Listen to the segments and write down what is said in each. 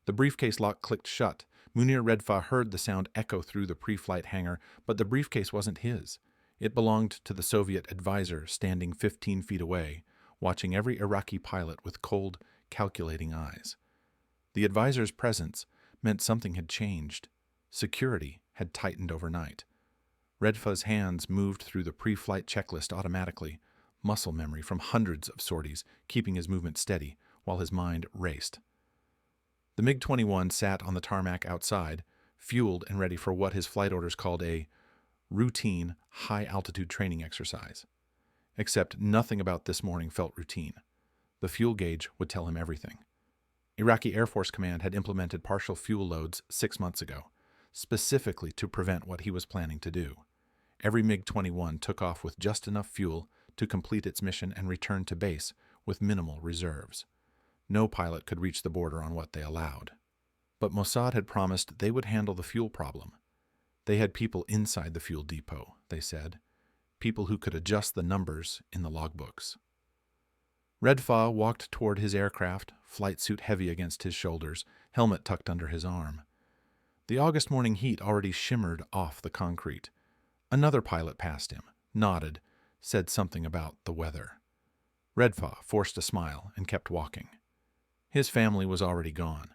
The briefcase lock clicked shut. Munir Redfa heard the sound echo through the pre-flight hangar, but the briefcase wasn't his. It belonged to the Soviet advisor standing 15 feet away, watching every Iraqi pilot with cold, calculating eyes. The advisor's presence meant something had changed. Security had tightened overnight. Redfa's hands moved through the pre-flight checklist automatically, muscle memory from hundreds of sorties, keeping his movement steady while his mind raced. The MiG-21 sat on the tarmac outside, fueled and ready for what his flight orders called a routine, high-altitude training exercise. Except nothing about this morning felt routine. The fuel gauge would tell him everything. Iraqi Air Force Command had implemented partial fuel loads 6 months ago, specifically to prevent what he was planning to do. Every MiG-21 took off with just enough fuel to complete its mission and return to base with minimal reserves. No pilot could reach the border on what they allowed. But Mossad had promised they would handle the fuel problem. They had people inside the fuel depot, they said, people who could adjust the numbers in the logbooks. Redfa walked toward his aircraft, flight suit heavy against his shoulders, helmet tucked under his arm. The August morning heat already shimmered off the concrete. Another pilot passed him, nodded, said something about the weather. Redfa forced a smile and kept walking. His family was already gone.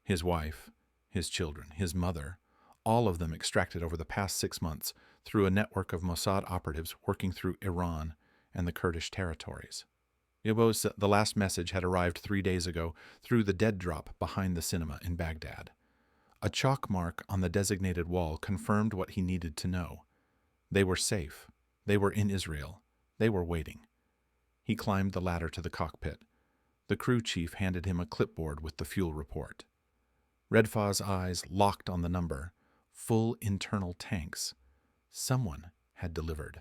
His wife, his children, his mother, all of them extracted over the past 6 months through a network of Mossad operatives working through Iran and the Kurdish territories. It was the last message had arrived 3 days ago through the dead drop behind the cinema in Baghdad. A chalk mark on the designated wall confirmed what he needed to know. They were safe. They were in Israel. They were waiting. He climbed the ladder to the cockpit. The crew chief handed him a clipboard with the fuel report. Redfa's eyes locked on the number. Full internal tanks. Someone had delivered.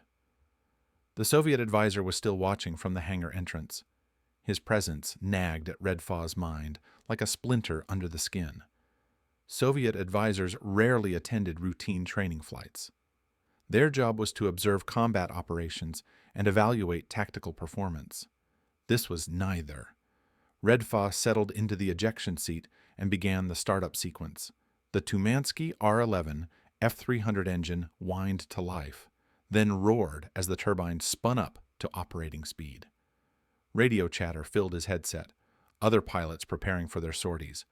The Soviet advisor was still watching from the hangar entrance. His presence nagged at Redfa's mind like a splinter under the skin. Soviet advisors rarely attended routine training flights. Their job was to observe combat operations and evaluate tactical performance. This was neither. Redfa settled into the ejection seat and began the startup sequence. The Tumansky R-11 F-300 engine whined to life, then roared as the turbine spun up to operating speed. Radio chatter filled his headset, other pilots preparing for their sorties,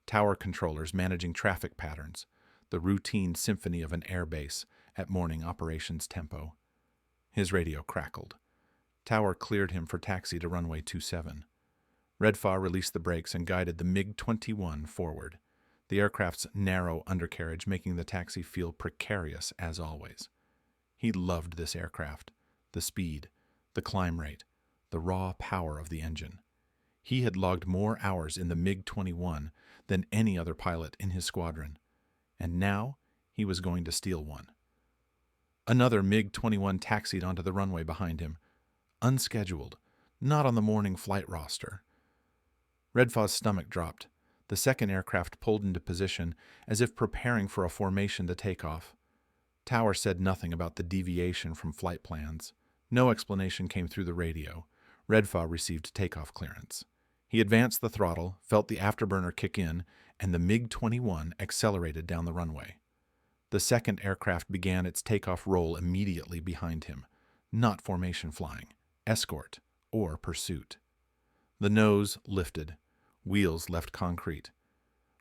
tower controllers managing traffic patterns, the routine symphony of an airbase at morning operations tempo. His radio crackled. Tower cleared him for taxi to runway 27. Redfa released the brakes and guided the MiG-21 forward, the aircraft's narrow undercarriage making the taxi feel precarious as always. He loved this aircraft, the speed, the climb rate, the raw power of the engine. He had logged more hours in the MiG-21 than any other pilot in his squadron, and now he was going to steal one. Another MiG-21 taxied onto the runway behind him, unscheduled, not on the morning flight roster. Redfa's stomach dropped. The second aircraft pulled into position as if preparing for a formation to take off. Tower said nothing about the deviation from flight plans. No explanation came through the radio. Redfa received takeoff clearance. He advanced the throttle, felt the afterburner kick in, and the MiG-21 accelerated down the runway. The second aircraft began its takeoff roll immediately behind him. Not formation flying, escort, or pursuit. The nose lifted. Wheels left concrete.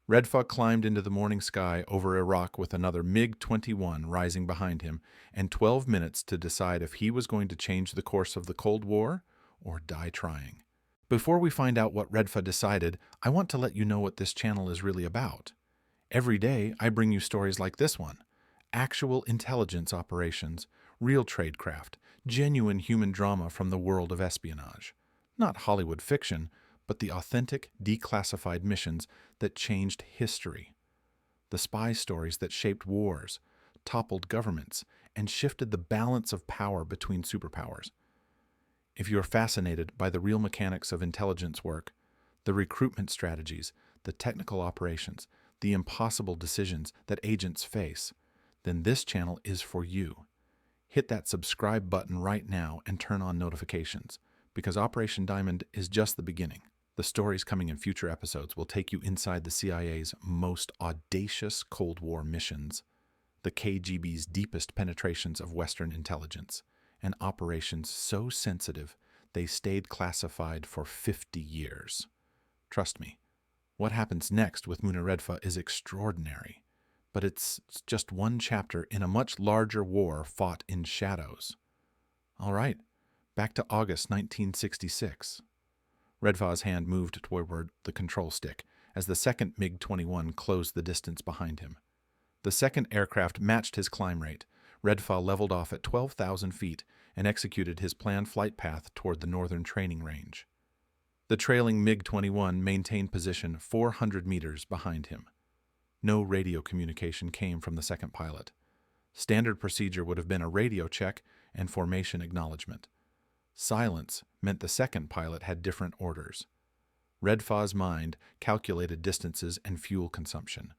Redfa climbed into the morning sky over Iraq with another MiG-21 rising behind him, and 12 minutes to decide if he was going to change the course of the Cold War or die trying. Before we find out what Redfa decided, I want to let you know what this channel is really about. Every day, I bring you stories like this one. Actual intelligence operations, real tradecraft, genuine human drama from the world of espionage. Not Hollywood fiction, but the authentic, declassified missions that changed history. The spy stories that shaped wars, toppled governments, and shifted the balance of power between superpowers. If you're fascinated by the real mechanics of intelligence work, the recruitment strategies, the technical operations, the impossible decisions that agents face, then this channel is for you. Hit that subscribe button right now and turn on notifications, because Operation Diamond is just the beginning. The stories coming in future episodes will take you inside the CIA's most audacious Cold War missions, the KGB's deepest penetrations of Western intelligence, and operations so sensitive they stayed classified for 50 years. Trust me, what happens next with Munir Redfa is extraordinary, but it's just one chapter in a much larger war fought in shadows. All right, back to August 1966. Redfa's hand moved toward the control stick as the second MiG-21 closed the distance behind him. The second aircraft matched his climb rate. Redfa leveled off at 12,000 feet and executed his planned flight path toward the northern training range. The trailing MiG-21 maintained position 400 meters behind him. No radio communication came from the second pilot. Standard procedure would have been a radio check and formation acknowledgement. Silence meant the second pilot had different orders. Redfa's mind calculated distances and fuel consumption.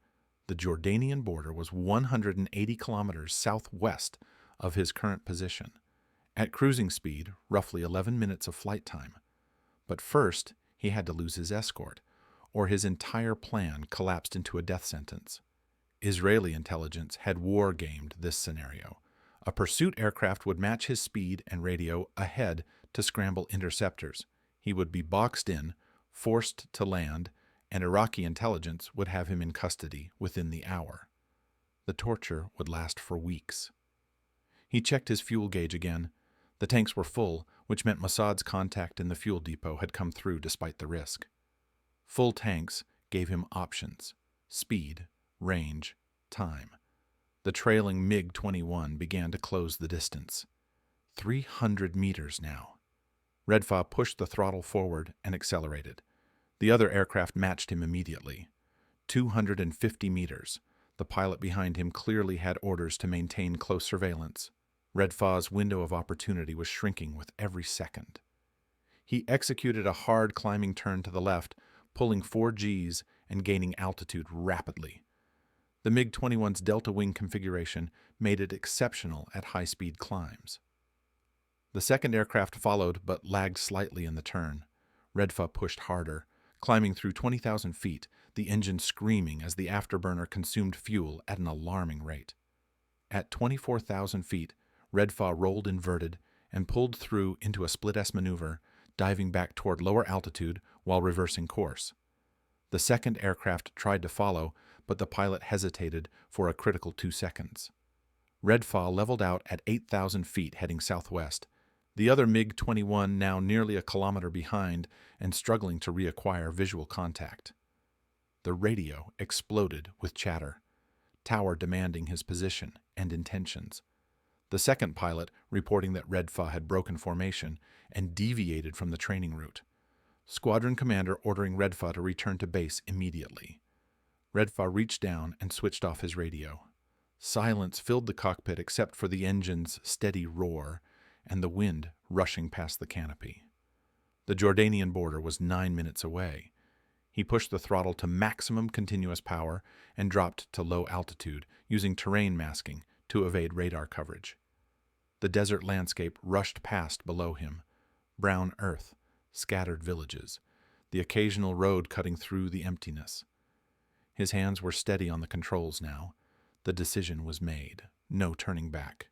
The Jordanian border was 180 kilometers southwest of his current position. At cruising speed, roughly 11 minutes of flight time. But first, he had to lose his escort, or his entire plan collapsed into a death sentence. Israeli intelligence had war-gamed this scenario. A pursuit aircraft would match his speed and radio ahead to scramble interceptors. He would be boxed in, forced to land, and Iraqi intelligence would have him in custody within the hour. The torture would last for weeks. He checked his fuel gauge again. The tanks were full, which meant Mossad's contact in the fuel depot had come through despite the risk. Full tanks gave him options: speed, range, time. The trailing MiG-21 began to close the distance. 300 meters now. Redfa pushed the throttle forward and accelerated. The other aircraft matched him immediately. 250 meters. The pilot behind him clearly had orders to maintain close surveillance. Redfa's window of opportunity was shrinking with every second. He executed a hard climbing turn to the left, pulling 4 Gs and gaining altitude rapidly. The MiG-21's delta wing configuration made it exceptional at high-speed climbs. The second aircraft followed but lagged slightly in the turn. Redfa pushed harder, climbing through 20,000 feet, the engine screaming as the afterburner consumed fuel at an alarming rate. At 24,000 feet, Redfa rolled inverted and pulled through into a split-S maneuver, diving back toward lower altitude while reversing course. The second aircraft tried to follow, but the pilot hesitated for a critical 2 seconds. Redfa leveled out at 8,000 feet heading southwest, the other MiG-21 now nearly a kilometer behind and struggling to reacquire visual contact. The radio exploded with chatter, Tower demanding his position and intentions. The second pilot reporting that Redfa had broken formation and deviated from the training route. Squadron commander ordering Redfa to return to base immediately. Redfa reached down and switched off his radio. Silence filled the cockpit except for the engine's steady roar and the wind rushing past the canopy. The Jordanian border was 9 minutes away. He pushed the throttle to maximum continuous power and dropped to low altitude, using terrain masking to evade radar coverage. The desert landscape rushed past below him. Brown earth, scattered villages, the occasional road cutting through the emptiness. His hands were steady on the controls now. The decision was made. No turning back.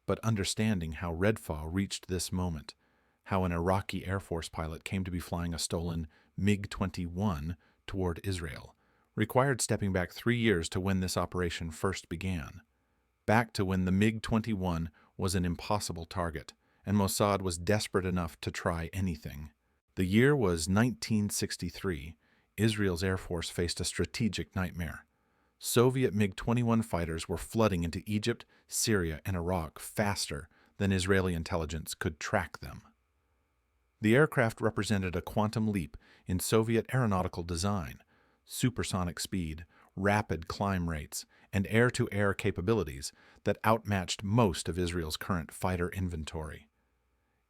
But understanding how Redfa reached this moment, how an Iraqi Air Force pilot came to be flying a stolen MiG-21 toward Israel, required stepping back 3 years to when this operation first began. Back to when the MiG-21 was an impossible target, and Mossad was desperate enough to try anything. The year was 1963. Israel's Air Force faced a strategic nightmare. Soviet MiG-21 fighters were flooding into Egypt, Syria, and Iraq faster than Israeli intelligence could track them. The aircraft represented a quantum leap in Soviet aeronautical design, supersonic speed, rapid climb rates, and air-to-air capabilities that outmatched most of Israel's current fighter inventory.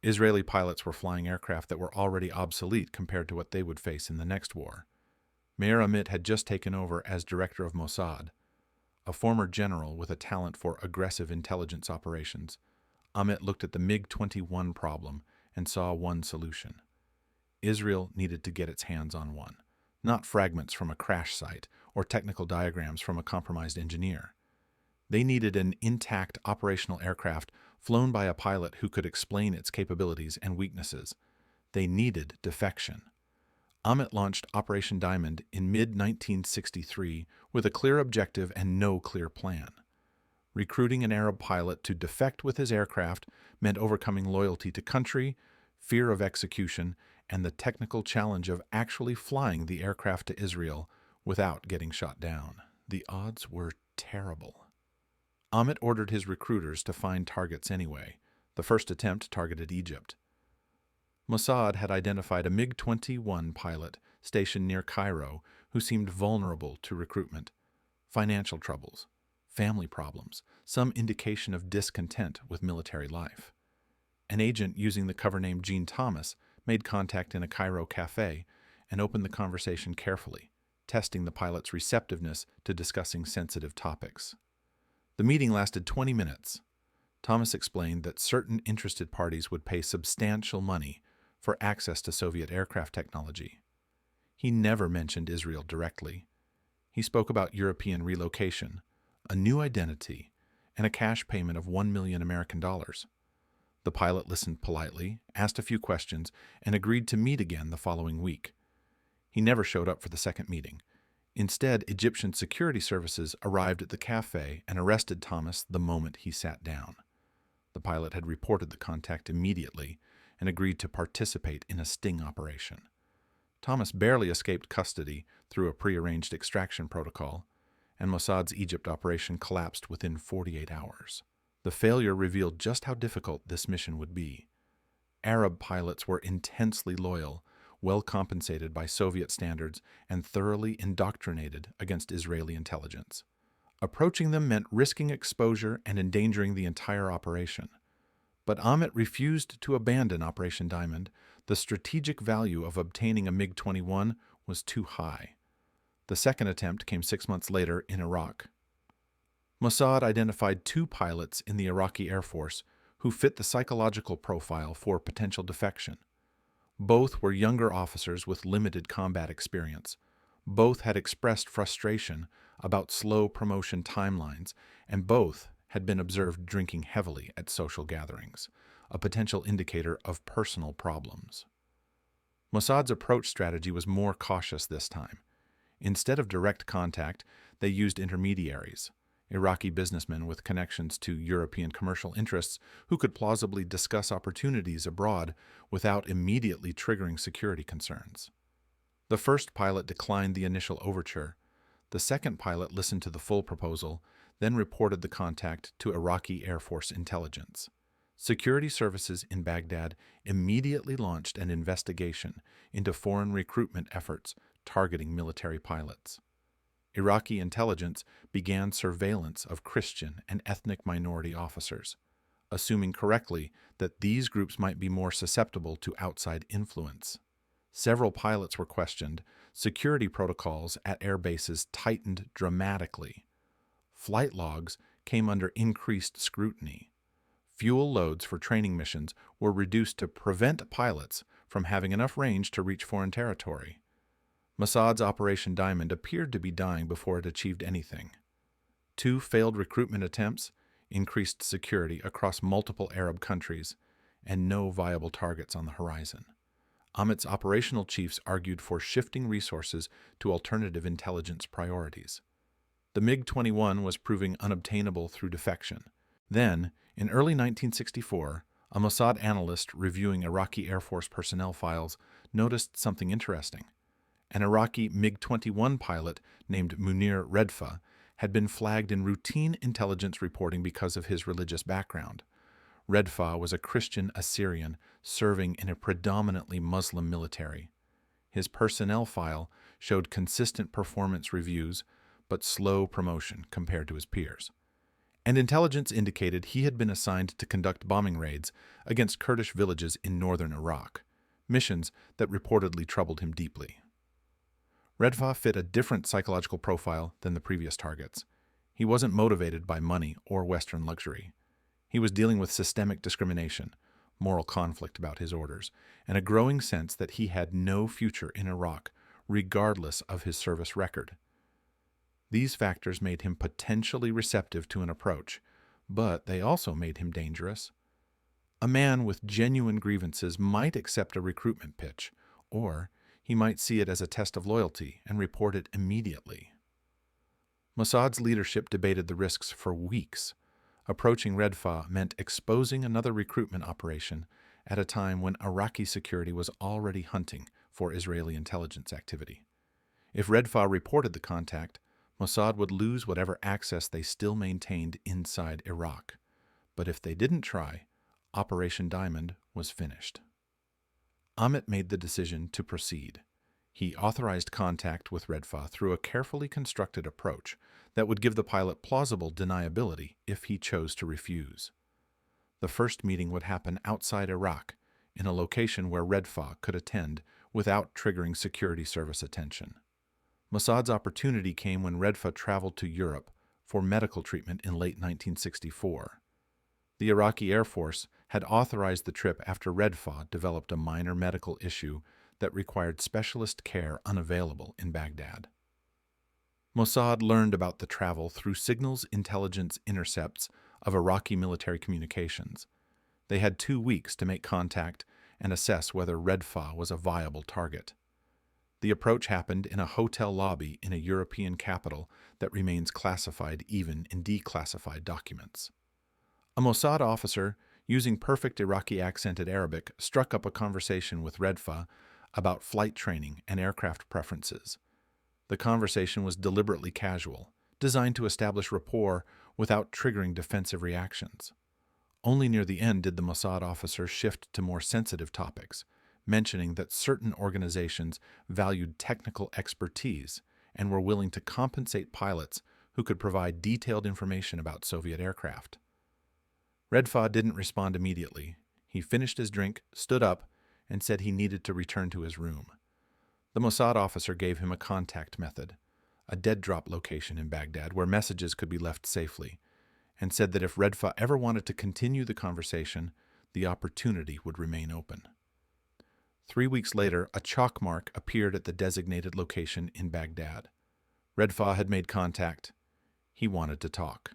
Israeli pilots were flying aircraft that were already obsolete compared to what they would face in the next war. Meir Amit had just taken over as director of Mossad. A former general with a talent for aggressive intelligence operations, Amit looked at the MiG-21 problem and saw one solution. Israel needed to get its hands on one, not fragments from a crash site or technical diagrams from a compromised engineer. They needed an intact operational aircraft flown by a pilot who could explain its capabilities and weaknesses. They needed defection. Amit launched Operation Diamond in mid-1963 with a clear objective and no clear plan. Recruiting an Arab pilot to defect with his aircraft meant overcoming loyalty to country, fear of execution, and the technical challenge of actually flying the aircraft to Israel without getting shot down. The odds were terrible. Amit ordered his recruiters to find targets anyway. The first attempt targeted Egypt. Mossad had identified a MiG-21 pilot stationed near Cairo who seemed vulnerable to recruitment. Financial troubles, family problems, some indication of discontent with military life. An agent using the cover name Gene Thomas made contact in a Cairo cafe and opened the conversation carefully, testing the pilot's receptiveness to discussing sensitive topics. The meeting lasted 20 minutes. Thomas explained that certain interested parties would pay substantial money for access to Soviet aircraft technology. He never mentioned Israel directly. He spoke about European relocation, a new identity, and a cash payment of $1 million American dollars. The pilot listened politely, asked a few questions, and agreed to meet again the following week. He never showed up for the second meeting. Instead, Egyptian security services arrived at the cafe and arrested Thomas the moment he sat down. The pilot had reported the contact immediately and agreed to participate in a sting operation. Thomas barely escaped custody through a prearranged extraction protocol, and Mossad's Egypt operation collapsed within 48 hours. The failure revealed just how difficult this mission would be. Arab pilots were intensely loyal, well compensated by Soviet standards, and thoroughly indoctrinated against Israeli intelligence. Approaching them meant risking exposure and endangering the entire operation. But Amit refused to abandon Operation Diamond. The strategic value of obtaining a MiG-21 was too high. The second attempt came 6 months later in Iraq. Mossad identified 2 pilots in the Iraqi Air Force who fit the psychological profile for potential defection. Both were younger officers with limited combat experience. Both had expressed frustration about slow promotion timelines, and both had been observed drinking heavily at social gatherings, a potential indicator of personal problems. Mossad's approach strategy was more cautious this time. Instead of direct contact, they used intermediaries, Iraqi businessmen with connections to European commercial interests who could plausibly discuss opportunities abroad without immediately triggering security concerns. The first pilot declined the initial overture. The second pilot listened to the full proposal, then reported the contact to Iraqi Air Force intelligence. Security services in Baghdad immediately launched an investigation into foreign recruitment efforts targeting military pilots. Iraqi intelligence began surveillance of Christian and ethnic minority officers, assuming correctly that these groups might be more susceptible to outside influence. Several pilots were questioned. Security protocols at air bases tightened dramatically. Flight logs came under increased scrutiny. Fuel loads for training missions were reduced to prevent pilots from having enough range to reach foreign territory. Mossad's Operation Diamond appeared to be dying before it achieved anything. 2 failed recruitment attempts, increased security across multiple Arab countries, and no viable targets on the horizon. Amit's operational chiefs argued for shifting resources to alternative intelligence priorities. The MiG-21 was proving unobtainable through defection. Then, in early 1964, a Mossad analyst reviewing Iraqi Air Force personnel files noticed something interesting. An Iraqi MiG-21 pilot named Munir Redfa had been flagged in routine intelligence reporting because of his religious background. Redfa was a Christian Assyrian serving in a predominantly Muslim military. His personnel file showed consistent performance reviews, but slow promotion compared to his peers. And intelligence indicated he had been assigned to conduct bombing raids against Kurdish villages in northern Iraq, missions that reportedly troubled him deeply. Redfa fit a different psychological profile than the previous targets. He wasn't motivated by money or Western luxury. He was dealing with systemic discrimination, moral conflict about his orders, and a growing sense that he had no future in Iraq, regardless of his service record. These factors made him potentially receptive to an approach, but they also made him dangerous. A man with genuine grievances might accept a recruitment pitch, or he might see it as a test of loyalty and report it immediately. Mossad's leadership debated the risks for weeks. Approaching Redfa meant exposing another recruitment operation at a time when Iraqi security was already hunting for Israeli intelligence activity. If Redfa reported the contact, Mossad would lose whatever access they still maintained inside Iraq. But if they didn't try, Operation Diamond was finished. Amit made the decision to proceed. He authorized contact with Redfa through a carefully constructed approach that would give the pilot plausible deniability if he chose to refuse. The first meeting would happen outside Iraq, in a location where Redfa could attend without triggering security service attention. Mossad's opportunity came when Redfa traveled to Europe for medical treatment in late 1964. The Iraqi Air Force had authorized the trip after Redfa developed a minor medical issue that required specialist care unavailable in Baghdad. Mossad learned about the travel through signals intelligence intercepts of Iraqi military communications. They had 2 weeks to make contact and assess whether Redfa was a viable target. The approach happened in a hotel lobby in a European capital that remains classified even in declassified documents. A Mossad officer, using perfect Iraqi accented Arabic, struck up a conversation with Redfa about flight training and aircraft preferences. The conversation was deliberately casual, designed to establish rapport without triggering defensive reactions. Only near the end did the Mossad officer shift to more sensitive topics, mentioning that certain organizations valued technical expertise and were willing to compensate pilots who could provide detailed information about Soviet aircraft. Redfa didn't respond immediately. He finished his drink, stood up, and said he needed to return to his room. The Mossad officer gave him a contact method, a dead drop location in Baghdad where messages could be left safely, and said that if Redfa ever wanted to continue the conversation, the opportunity would remain open. 3 weeks later, a chalk mark appeared at the designated location in Baghdad. Redfa had made contact. He wanted to talk.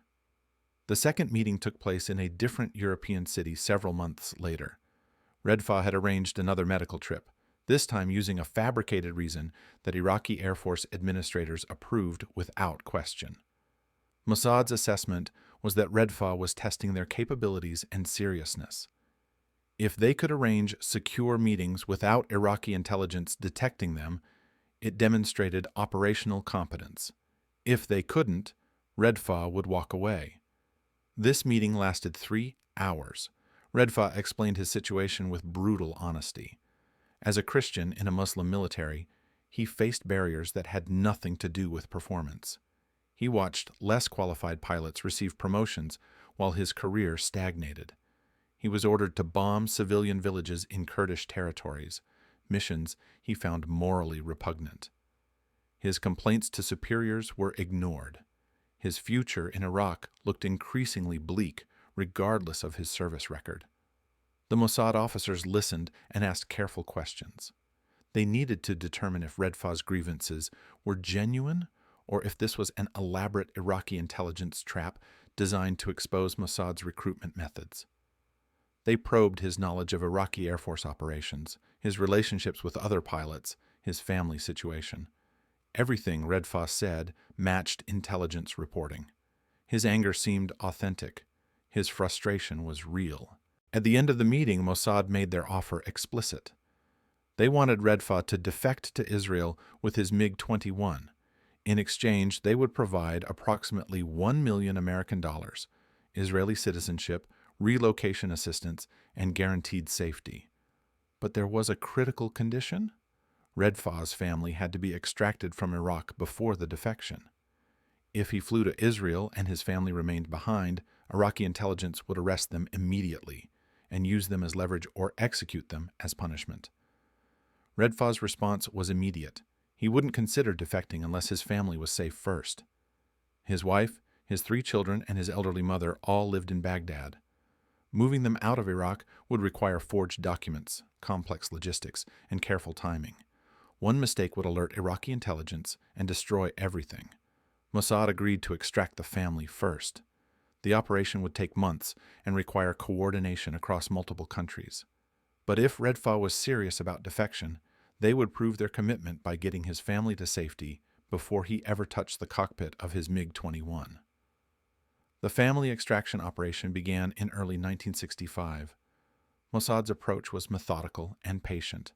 The second meeting took place in a different European city several months later. Redfa had arranged another medical trip, this time using a fabricated reason that Iraqi Air Force administrators approved without question. Mossad's assessment was that Redfa was testing their capabilities and seriousness. If they could arrange secure meetings without Iraqi intelligence detecting them, it demonstrated operational competence. If they couldn't, Redfa would walk away. This meeting lasted 3 hours. Redfa explained his situation with brutal honesty. As a Christian in a Muslim military, he faced barriers that had nothing to do with performance. He watched less qualified pilots receive promotions while his career stagnated. He was ordered to bomb civilian villages in Kurdish territories, missions he found morally repugnant. His complaints to superiors were ignored. His future in Iraq looked increasingly bleak, regardless of his service record. The Mossad officers listened and asked careful questions. They needed to determine if Redfa's grievances were genuine or if this was an elaborate Iraqi intelligence trap designed to expose Mossad's recruitment methods. They probed his knowledge of Iraqi Air Force operations, his relationships with other pilots, his family situation. Everything Redfa said matched intelligence reporting. His anger seemed authentic. His frustration was real. At the end of the meeting, Mossad made their offer explicit. They wanted Redfa to defect to Israel with his MiG-21. In exchange, they would provide approximately $1 million American dollars, Israeli citizenship, relocation assistance, and guaranteed safety. But there was a critical condition. Redfa's family had to be extracted from Iraq before the defection. If he flew to Israel and his family remained behind, Iraqi intelligence would arrest them immediately and use them as leverage or execute them as punishment. Redfa's response was immediate. He wouldn't consider defecting unless his family was safe first. His wife, his 3 children, and his elderly mother all lived in Baghdad. Moving them out of Iraq would require forged documents, complex logistics, and careful timing. One mistake would alert Iraqi intelligence and destroy everything. Mossad agreed to extract the family first. The operation would take months and require coordination across multiple countries. But if Redfa was serious about defection, they would prove their commitment by getting his family to safety before he ever touched the cockpit of his MiG-21. The family extraction operation began in early 1965. Mossad's approach was methodical and patient.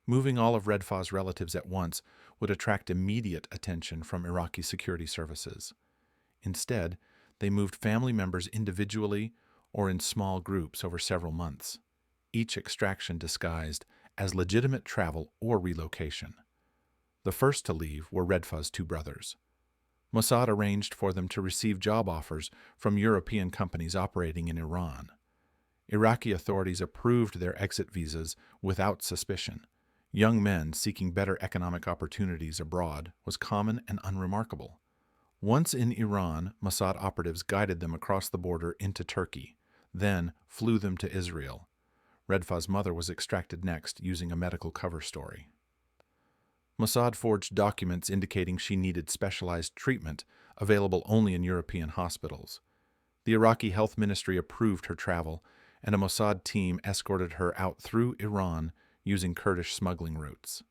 Moving all of Redfa's relatives at once would attract immediate attention from Iraqi security services. Instead, they moved family members individually or in small groups over several months, each extraction disguised as legitimate travel or relocation. The first to leave were Redfa's two brothers. Mossad arranged for them to receive job offers from European companies operating in Iran. Iraqi authorities approved their exit visas without suspicion. Young men seeking better economic opportunities abroad was common and unremarkable. Once in Iran, Mossad operatives guided them across the border into Turkey, then flew them to Israel. Redfa's mother was extracted next using a medical cover story. Mossad forged documents indicating she needed specialized treatment available only in European hospitals. The Iraqi Health Ministry approved her travel, and a Mossad team escorted her out through Iran using Kurdish smuggling routes.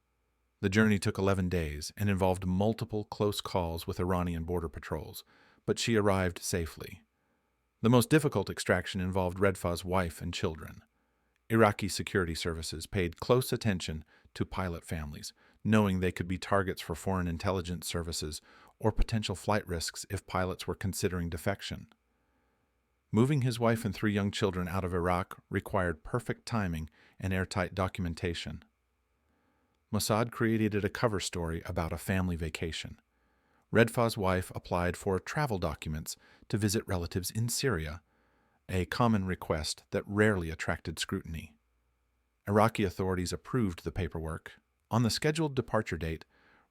The journey took 11 days and involved multiple close calls with Iranian border patrols, but she arrived safely. The most difficult extraction involved Redfa's wife and children. Iraqi security services paid close attention to pilot families, knowing they could be targets for foreign intelligence services or potential flight risks if pilots were considering defection. Moving his wife and 3 young children out of Iraq required perfect timing and airtight documentation. Mossad created a cover story about a family vacation. Redfa's wife applied for travel documents to visit relatives in Syria, a common request that rarely attracted scrutiny. Iraqi authorities approved the paperwork. On the scheduled departure date,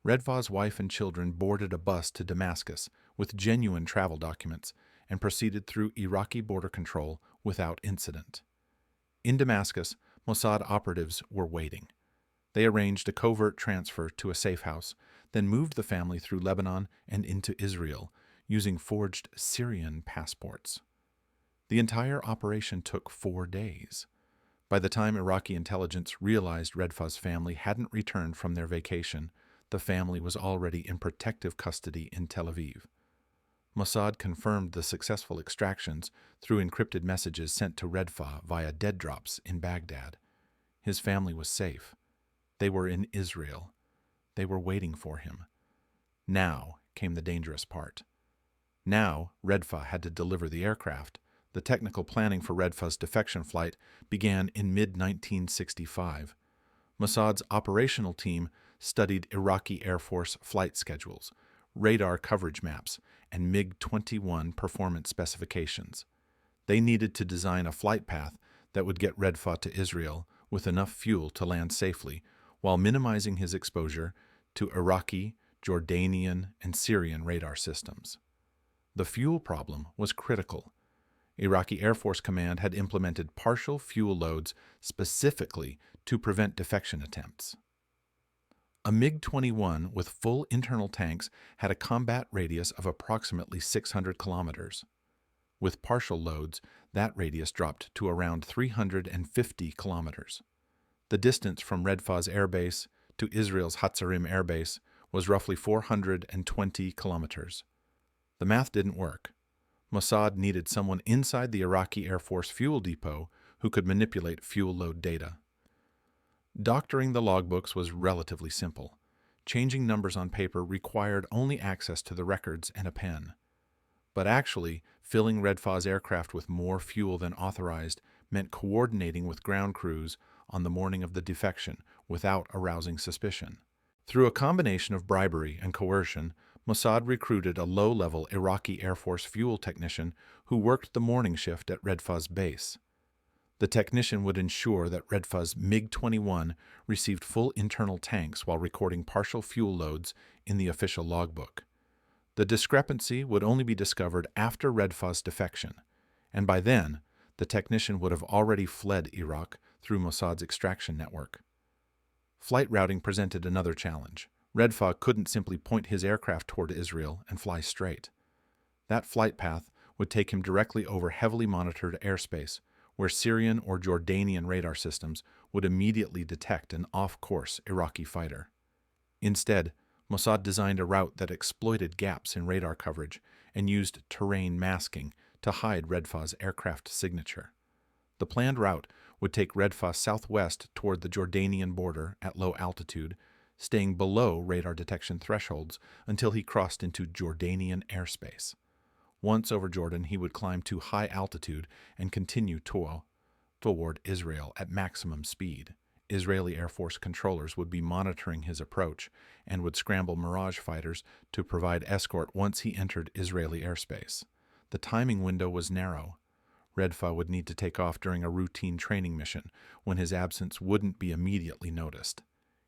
Redfa's wife and children boarded a bus to Damascus with genuine travel documents and proceeded through Iraqi border control without incident. In Damascus, Mossad operatives were waiting. They arranged a covert transfer to a safe house, then moved the family through Lebanon and into Israel using forged Syrian passports. The entire operation took 4 days. By the time Iraqi intelligence realized Redfa's family hadn't returned from their vacation, the family was already in protective custody in Tel Aviv. Mossad confirmed the successful extractions through encrypted messages sent to Redfa via dead drops in Baghdad. His family was safe. They were in Israel. They were waiting for him. Now came the dangerous part. Now Redfa had to deliver the aircraft. The technical planning for Redfa's defection flight began in mid-1965. Mossad's operational team studied Iraqi Air Force flight schedules, radar coverage maps, and MiG-21 performance specifications. They needed to design a flight path that would get Redfa to Israel with enough fuel to land safely while minimizing his exposure to Iraqi, Jordanian, and Syrian radar systems. The fuel problem was critical. Iraqi Air Force Command had implemented partial fuel loads specifically to prevent defection attempts. A MiG-21 with full internal tanks had a combat radius of approximately 600 kilometers. With partial loads, that radius dropped to around 350 kilometers. The distance from Redfa's airbase to Israel's Hatzarim airbase was roughly 420 kilometers. The math didn't work. Mossad needed someone inside the Iraqi Air Force fuel depot who could manipulate fuel load data. Doctoring the logbooks was relatively simple. Changing numbers on paper required only access to the records and a pen. But actually, filling Redfa's aircraft with more fuel than authorized meant coordinating with ground crews on the morning of the defection without arousing suspicion. Through a combination of bribery and coercion, Mossad recruited a low-level Iraqi Air Force fuel technician who worked the morning shift at Redfa's base. The technician would ensure that Redfa's MiG-21 received full internal tanks while recording partial fuel loads in the official logbook. The discrepancy would only be discovered after Redfa's defection, and by then, the technician would have already fled Iraq through Mossad's extraction network. Flight routing presented another challenge. Redfa couldn't simply point his aircraft toward Israel and fly straight. That flight path would take him directly over heavily monitored airspace, where Syrian or Jordanian radar systems would immediately detect an off-course Iraqi fighter. Instead, Mossad designed a route that exploited gaps in radar coverage and used terrain masking to hide Redfa's aircraft signature. The planned route would take Redfa southwest toward the Jordanian border at low altitude, staying below radar detection thresholds until he crossed into Jordanian airspace. Once over Jordan, he would climb to high altitude and continue toward Israel at maximum speed. Israeli Air Force controllers would be monitoring his approach and would scramble Mirage fighters to provide escort once he entered Israeli airspace. The timing window was narrow. Redfa would need to take off during a routine training mission when his absence wouldn't be immediately noticed.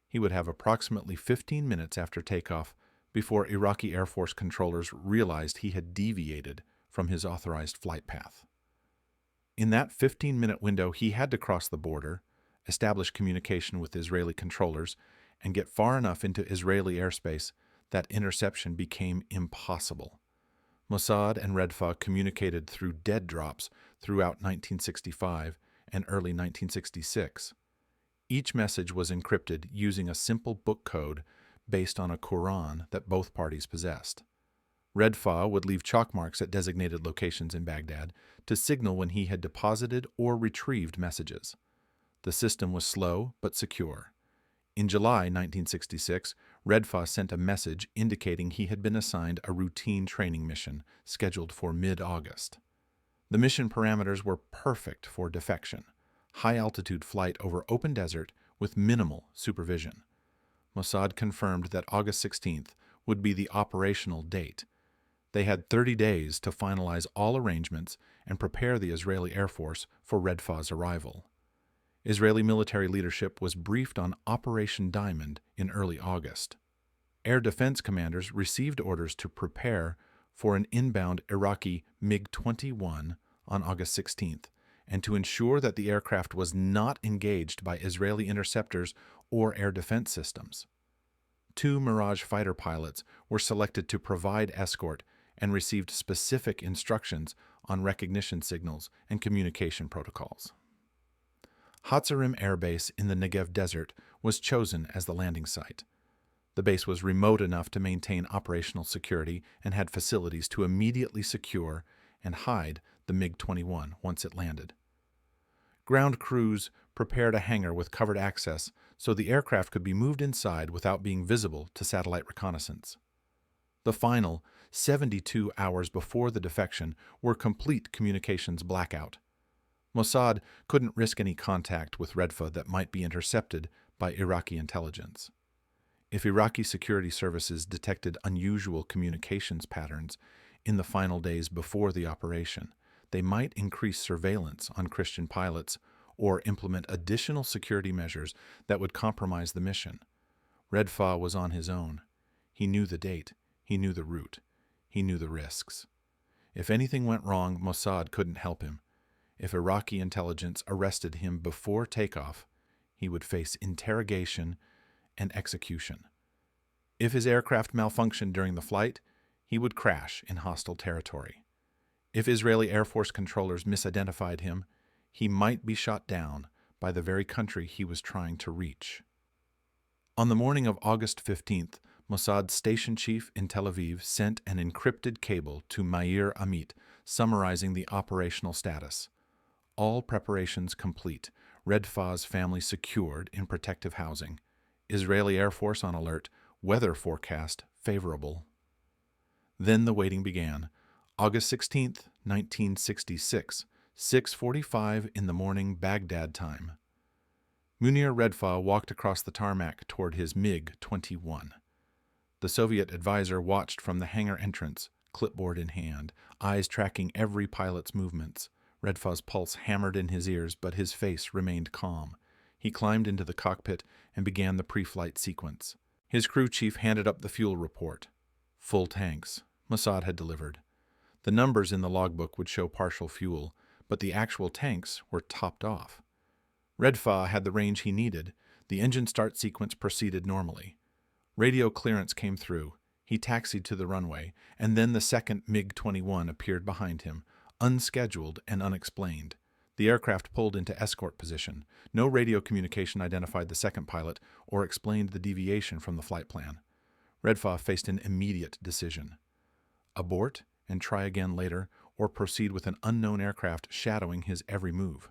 He would have approximately 15 minutes after takeoff before Iraqi Air Force controllers realized he had deviated from his authorized flight path. In that 15-minute window, he had to cross the border, establish communication with Israeli controllers, and get far enough into Israeli airspace that interception became impossible. Mossad and Redfa communicated through dead drops throughout 1965 and early 1966. Each message was encrypted using a simple book code based on a Quran that both parties possessed. Redfa would leave chalk marks at designated locations in Baghdad to signal when he had deposited or retrieved messages. The system was slow but secure. In July 1966, Redfa sent a message indicating he had been assigned a routine training mission scheduled for mid-August. The mission parameters were perfect for defection, high-altitude flight over open desert with minimal supervision. Mossad confirmed that August 16th would be the operational date. They had 30 days to finalize all arrangements and prepare the Israeli Air Force for Redfa's arrival. Israeli military leadership was briefed on Operation Diamond in early August. Air defense commanders received orders to prepare for an inbound Iraqi MiG-21 on August 16th and to ensure that the aircraft was not engaged by Israeli interceptors or air defense systems. 2 Mirage fighter pilots were selected to provide escort and received specific instructions on recognition signals and communication protocols. Hatzarim Air Base in the Negev Desert was chosen as the landing site. The base was remote enough to maintain operational security and had facilities to immediately secure and hide the MiG-21 once it landed. Ground crews prepared a hangar with covered access so the aircraft could be moved inside without being visible to satellite reconnaissance. The final 72 hours before the defection were complete communications blackout. Mossad couldn't risk any contact with Redfa that might be intercepted by Iraqi intelligence. If Iraqi security services detected unusual communications patterns in the final days before the operation, they might increase surveillance on Christian pilots or implement additional security measures that would compromise the mission. Redfa was on his own. He knew the date. He knew the route. He knew the risks. If anything went wrong, Mossad couldn't help him. If Iraqi intelligence arrested him before takeoff, he would face interrogation and execution. If his aircraft malfunctioned during the flight, he would crash in hostile territory. If Israeli Air Force controllers misidentified him, he might be shot down by the very country he was trying to reach. On the morning of August 15th, Mossad's station chief in Tel Aviv sent an encrypted cable to Meir Amit summarizing the operational status. All preparations complete, Redfa's family secured in protective housing, Israeli Air Force on alert, weather forecast favorable. Then the waiting began. August 16th, 1966, 6:45 in the morning Baghdad time. Munir Redfa walked across the tarmac toward his MiG-21. The Soviet advisor watched from the hangar entrance, clipboard in hand, eyes tracking every pilot's movements. Redfa's pulse hammered in his ears, but his face remained calm. He climbed into the cockpit and began the pre-flight sequence. His crew chief handed up the fuel report. Full tanks. Mossad had delivered. The numbers in the logbook would show partial fuel, but the actual tanks were topped off. Redfa had the range he needed. The engine start sequence proceeded normally. Radio clearance came through. He taxied to the runway, and then the second MiG-21 appeared behind him, unscheduled and unexplained. The aircraft pulled into escort position. No radio communication identified the second pilot or explained the deviation from the flight plan. Redfa faced an immediate decision: abort and try again later, or proceed with an unknown aircraft shadowing his every move.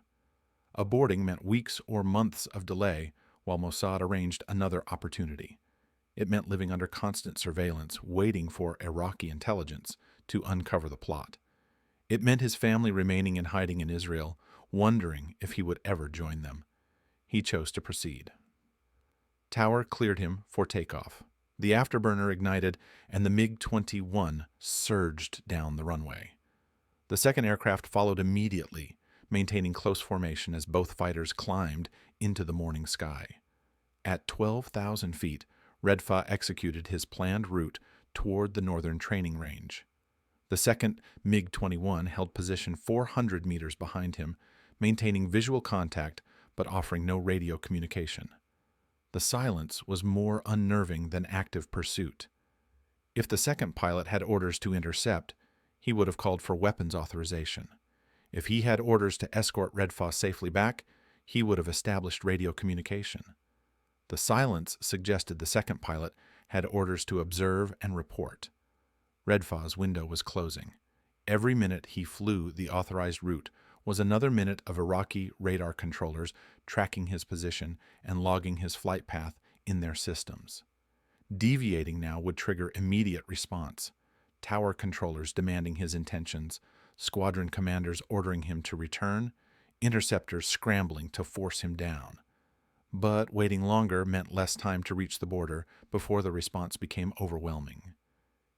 Aborting meant weeks or months of delay, while Mossad arranged another opportunity. It meant living under constant surveillance, waiting for Iraqi intelligence to uncover the plot. It meant his family remaining in hiding in Israel, wondering if he would ever join them. He chose to proceed. Tower cleared him for takeoff. The afterburner ignited, and the MiG-21 surged down the runway. The second aircraft followed immediately, maintaining close formation as both fighters climbed into the morning sky. At 12,000 feet, Redfa executed his planned route toward the northern training range. The second MiG-21 held position 400 meters behind him, maintaining visual contact but offering no radio communication. The silence was more unnerving than active pursuit. If the second pilot had orders to intercept, he would have called for weapons authorization. If he had orders to escort Redfa safely back, he would have established radio communication. The silence suggested the second pilot had orders to observe and report. Redfa's window was closing. Every minute he flew the authorized route was another minute of Iraqi radar controllers tracking his position and logging his flight path in their systems. Deviating now would trigger immediate response. Tower controllers demanding his intentions, squadron commanders ordering him to return, interceptors scrambling to force him down. But waiting longer meant less time to reach the border before the response became overwhelming.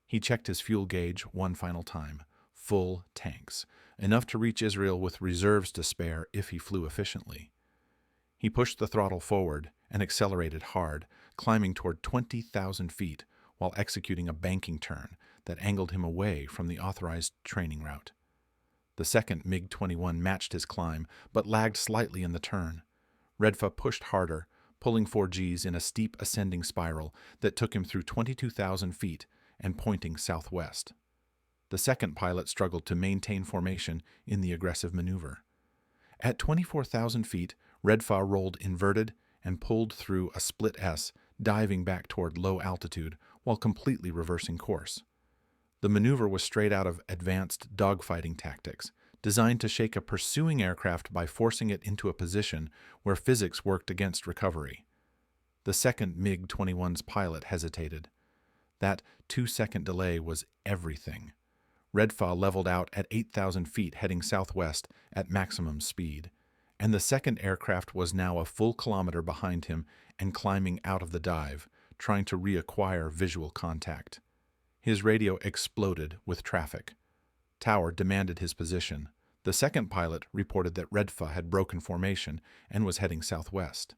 He checked his fuel gauge one final time. Full tanks, enough to reach Israel with reserves to spare if he flew efficiently. He pushed the throttle forward and accelerated hard, climbing toward 20,000 feet while executing a banking turn that angled him away from the authorized training route. The second MiG-21 matched his climb, but lagged slightly in the turn. Redfa pushed harder, pulling 4Gs in a steep ascending spiral that took him through 22,000 feet and pointing southwest. The second pilot struggled to maintain formation in the aggressive maneuver. At 24,000 feet, Redfa rolled inverted and pulled through a split S, diving back toward low altitude while completely reversing course. The maneuver was straight out of advanced dogfighting tactics, designed to shake a pursuing aircraft by forcing it into a position where physics worked against recovery. The second MiG-21's pilot hesitated. That 2-second delay was everything. Redfa leveled out at 8,000 feet heading southwest at maximum speed, and the second aircraft was now a full kilometer behind him and climbing out of the dive, trying to reacquire visual contact. His radio exploded with traffic. Tower demanded his position. The second pilot reported that Redfa had broken formation and was heading southwest.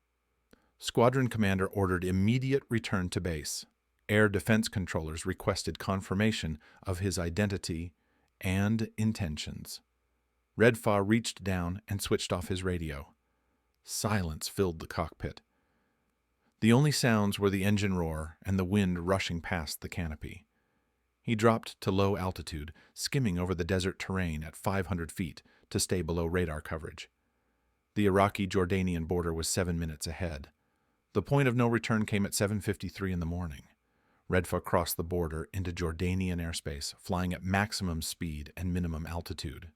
Squadron commander ordered immediate return to base. Air defense controllers requested confirmation of his identity and intentions. Redfa reached down and switched off his radio. Silence filled the cockpit. The only sounds were the engine roar and the wind rushing past the canopy. He dropped to low altitude, skimming over the desert terrain at 500 feet to stay below radar coverage. The Iraqi-Jordanian border was 7 minutes ahead. The point of no return came at 7:53 in the morning. Redfa crossed the border into Jordanian airspace, flying at maximum speed and minimum altitude.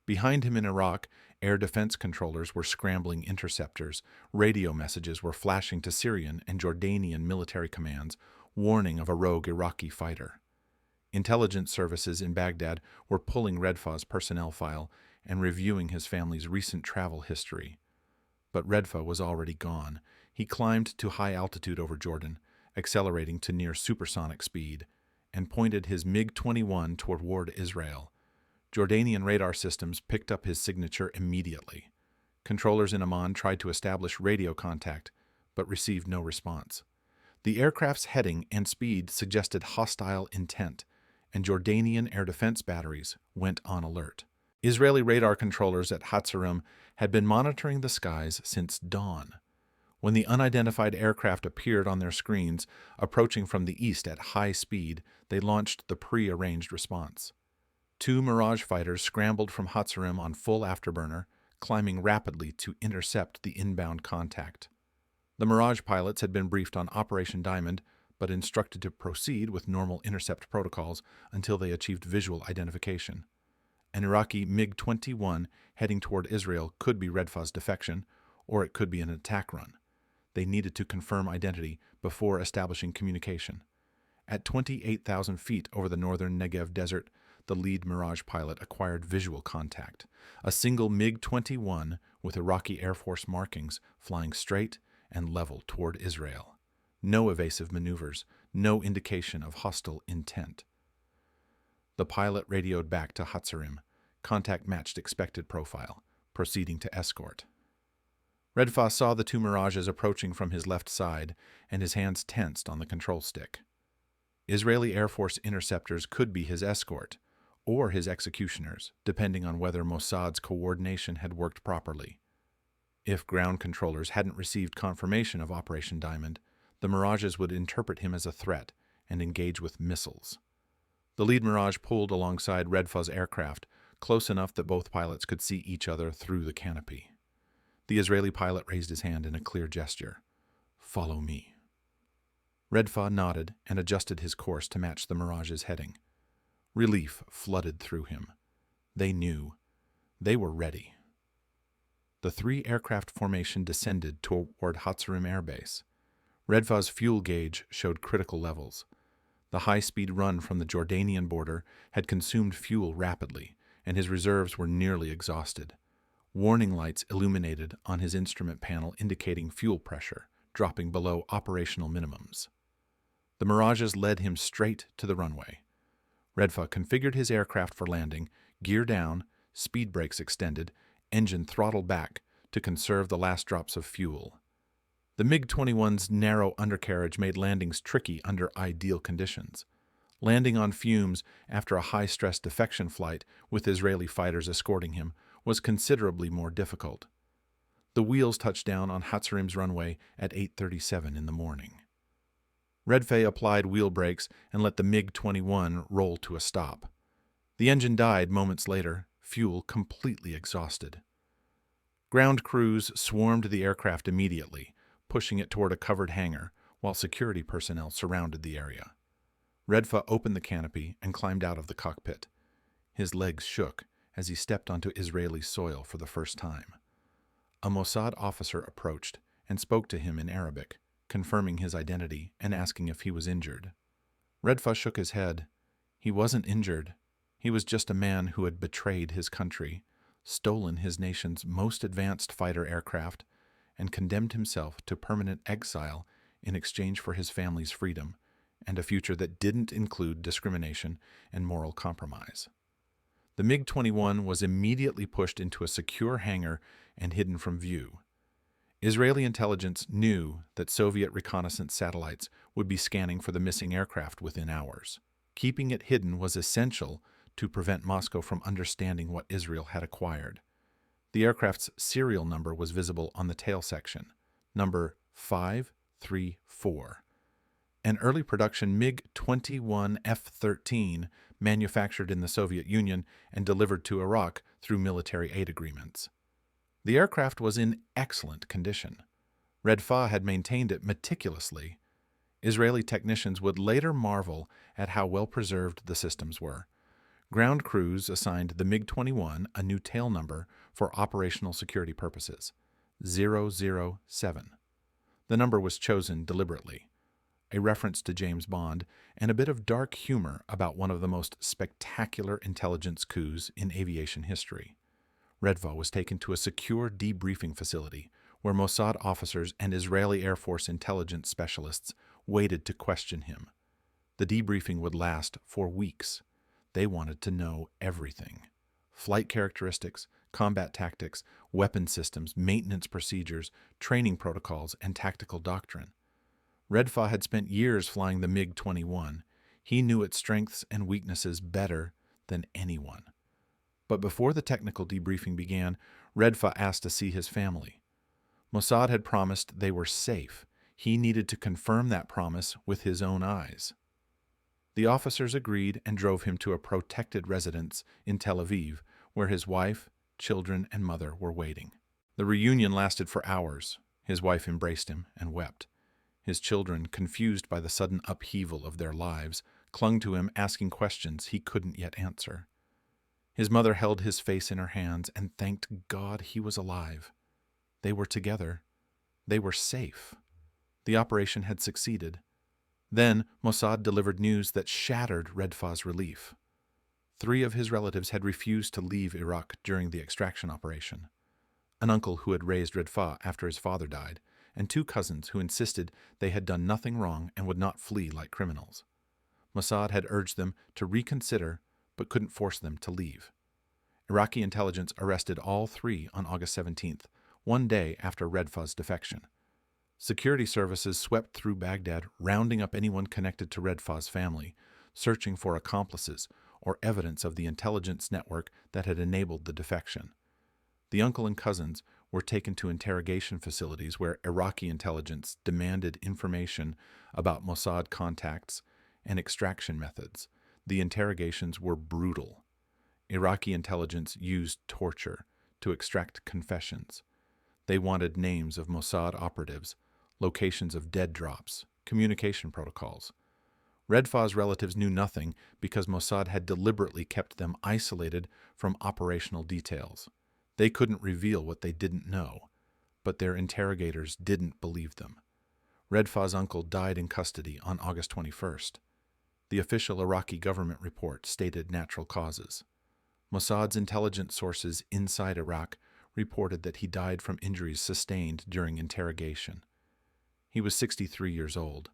Behind him in Iraq, air defense controllers were scrambling interceptors. Radio messages were flashing to Syrian and Jordanian military commands, warning of a rogue Iraqi fighter. Intelligence services in Baghdad were pulling Redfa's personnel file and reviewing his family's recent travel history. But Redfa was already gone. He climbed to high altitude over Jordan, accelerating to near supersonic speed, and pointed his MiG-21 toward Israel. Jordanian radar systems picked up his signature immediately. Controllers in Amman tried to establish radio contact, but received no response. The aircraft's heading and speed suggested hostile intent, and Jordanian air defense batteries went on alert. Israeli radar controllers at Hatzarim had been monitoring the skies since dawn. When the unidentified aircraft appeared on their screens, approaching from the east at high speed, they launched the pre-arranged response. 2 Mirage fighters scrambled from Hatzarim on full afterburner, climbing rapidly to intercept the inbound contact. The Mirage pilots had been briefed on Operation Diamond, but instructed to proceed with normal intercept protocols until they achieved visual identification. An Iraqi MiG-21 heading toward Israel could be Redfa's defection, or it could be an attack run. They needed to confirm identity before establishing communication. At 28,000 feet over the northern Negev desert, the lead Mirage pilot acquired visual contact, a single MiG-21 with Iraqi Air Force markings flying straight and level toward Israel. No evasive maneuvers, no indication of hostile intent. The pilot radioed back to Hatzarim. Contact matched expected profile, proceeding to escort. Redfa saw the 2 Mirages approaching from his left side, and his hands tensed on the control stick. Israeli Air Force interceptors could be his escort, or his executioners, depending on whether Mossad's coordination had worked properly. If ground controllers hadn't received confirmation of Operation Diamond, the Mirages would interpret him as a threat and engage with missiles. The lead Mirage pulled alongside Redfa's aircraft, close enough that both pilots could see each other through the canopy. The Israeli pilot raised his hand in a clear gesture. "Follow me." Redfa nodded and adjusted his course to match the Mirage's heading. Relief flooded through him. They knew. They were ready. The 3 aircraft formation descended toward Hatzarim Air Base. Redfa's fuel gauge showed critical levels. The high-speed run from the Jordanian border had consumed fuel rapidly, and his reserves were nearly exhausted. Warning lights illuminated on his instrument panel indicating fuel pressure, dropping below operational minimums. The Mirages led him straight to the runway. Redfa configured his aircraft for landing, gear down, speed brakes extended, engine throttled back to conserve the last drops of fuel. The MiG-21's narrow undercarriage made landings tricky under ideal conditions. Landing on fumes after a high-stress defection flight with Israeli fighters escorting him was considerably more difficult. The wheels touched down on Hatzarim's runway at 8:37 in the morning. Redfa applied wheel brakes and let the MiG-21 roll to a stop. The engine died moments later, fuel completely exhausted. Ground crews swarmed the aircraft immediately, pushing it toward a covered hangar, while security personnel surrounded the area. Redfa opened the canopy and climbed out of the cockpit. His legs shook as he stepped onto Israeli soil for the first time. A Mossad officer approached and spoke to him in Arabic, confirming his identity and asking if he was injured. Redfa shook his head. He wasn't injured. He was just a man who had betrayed his country, stolen his nation's most advanced fighter aircraft, and condemned himself to permanent exile in exchange for his family's freedom and a future that didn't include discrimination and moral compromise. The MiG-21 was immediately pushed into a secure hangar and hidden from view. Israeli intelligence knew that Soviet reconnaissance satellites would be scanning for the missing aircraft within hours. Keeping it hidden was essential to prevent Moscow from understanding what Israel had acquired. The aircraft's serial number was visible on the tail section, number 534. An early production MiG-21 F-13 manufactured in the Soviet Union and delivered to Iraq through military aid agreements. The aircraft was in excellent condition. Redfa had maintained it meticulously. Israeli technicians would later marvel at how well preserved the systems were. Ground crews assigned the MiG-21 a new tail number for operational security purposes, 007. The number was chosen deliberately, a reference to James Bond, and a bit of dark humor about one of the most spectacular intelligence coups in aviation history. Redfa was taken to a secure debriefing facility where Mossad officers and Israeli Air Force intelligence specialists waited to question him. The debriefing would last for weeks. They wanted to know everything: flight characteristics, combat tactics, weapon systems, maintenance procedures, training protocols, and tactical doctrine. Redfa had spent years flying the MiG-21. He knew its strengths and weaknesses better than anyone. But before the technical debriefing began, Redfa asked to see his family. Mossad had promised they were safe. He needed to confirm that promise with his own eyes. The officers agreed and drove him to a protected residence in Tel Aviv, where his wife, children, and mother were waiting. The reunion lasted for hours. His wife embraced him and wept. His children, confused by the sudden upheaval of their lives, clung to him, asking questions he couldn't yet answer. His mother held his face in her hands and thanked God he was alive. They were together. They were safe. The operation had succeeded. Then Mossad delivered news that shattered Redfa's relief. 3 of his relatives had refused to leave Iraq during the extraction operation. An uncle who had raised Redfa after his father died, and 2 cousins who insisted they had done nothing wrong and would not flee like criminals. Mossad had urged them to reconsider, but couldn't force them to leave. Iraqi intelligence arrested all 3 on August 17th, 1 day after Redfa's defection. Security services swept through Baghdad, rounding up anyone connected to Redfa's family, searching for accomplices or evidence of the intelligence network that had enabled the defection. The uncle and cousins were taken to interrogation facilities where Iraqi intelligence demanded information about Mossad contacts and extraction methods. The interrogations were brutal. Iraqi intelligence used torture to extract confessions. They wanted names of Mossad operatives, locations of dead drops, communication protocols. Redfa's relatives knew nothing because Mossad had deliberately kept them isolated from operational details. They couldn't reveal what they didn't know, but their interrogators didn't believe them. Redfa's uncle died in custody on August 21st. The official Iraqi government report stated natural causes. Mossad's intelligence sources inside Iraq reported that he died from injuries sustained during interrogation. He was 63 years old.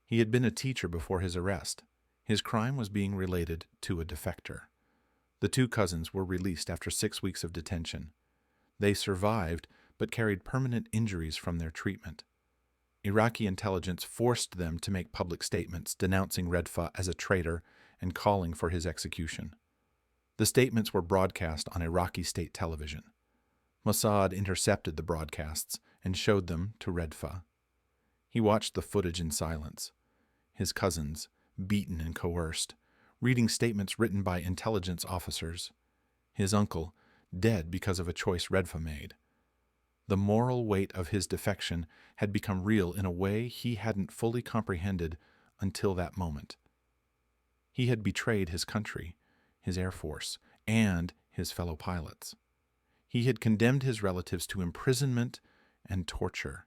He had been a teacher before his arrest. His crime was being related to a defector. The 2 cousins were released after 6 weeks of detention. They survived, but carried permanent injuries from their treatment. Iraqi intelligence forced them to make public statements denouncing Redfa as a traitor and calling for his execution. The statements were broadcast on Iraqi state television. Mossad intercepted the broadcasts and showed them to Redfa. He watched the footage in silence. His cousins, beaten and coerced, reading statements written by intelligence officers. His uncle, dead because of a choice Redfa made. The moral weight of his defection had become real in a way he hadn't fully comprehended until that moment. He had betrayed his country, his air force, and his fellow pilots. He had condemned his relatives to imprisonment and torture.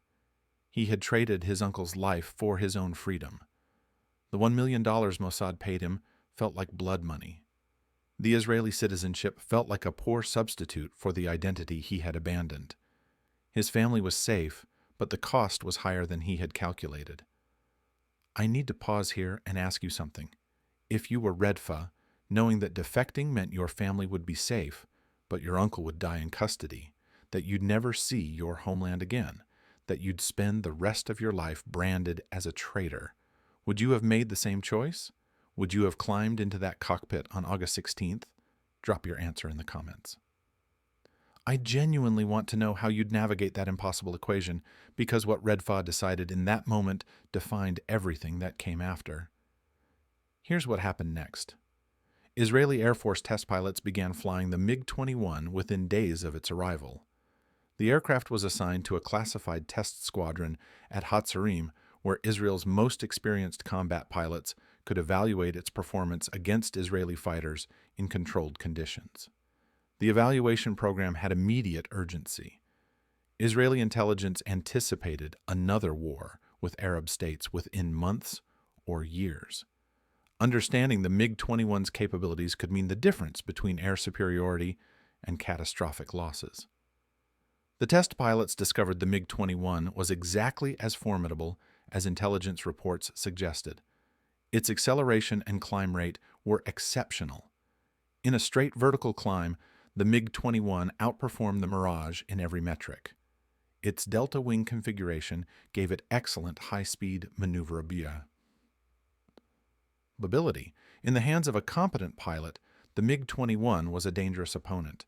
He had traded his uncle's life for his own freedom. The $1 million Mossad paid him felt like blood money. The Israeli citizenship felt like a poor substitute for the identity he had abandoned. His family was safe, but the cost was higher than he had calculated. I need to pause here and ask you something. If you were Redfa, knowing that defecting meant your family would be safe, but your uncle would die in custody, that you'd never see your homeland again, that you'd spend the rest of your life branded as a traitor, would you have made the same choice? Would you have climbed into that cockpit on August 16th? Drop your answer in the comments. I genuinely want to know how you'd navigate that impossible equation, because what Redfa decided in that moment defined everything that came after. Here's what happened next. Israeli Air Force test pilots began flying the MiG-21 within days of its arrival. The aircraft was assigned to a classified test squadron at Hatzarim, where Israel's most experienced combat pilots could evaluate its performance against Israeli fighters in controlled conditions. The evaluation program had immediate urgency. Israeli intelligence anticipated another war with Arab states within months or years. Understanding the MiG-21's capabilities could mean the difference between air superiority and catastrophic losses. The test pilots discovered the MiG-21 was exactly as formidable as intelligence reports suggested. Its acceleration and climb rate were exceptional. In a straight vertical climb, the MiG-21 outperformed the Mirage in every metric. Its delta wing configuration gave it excellent high-speed maneuverability. In the hands of a competent pilot, The MiG-21 was a dangerous opponent.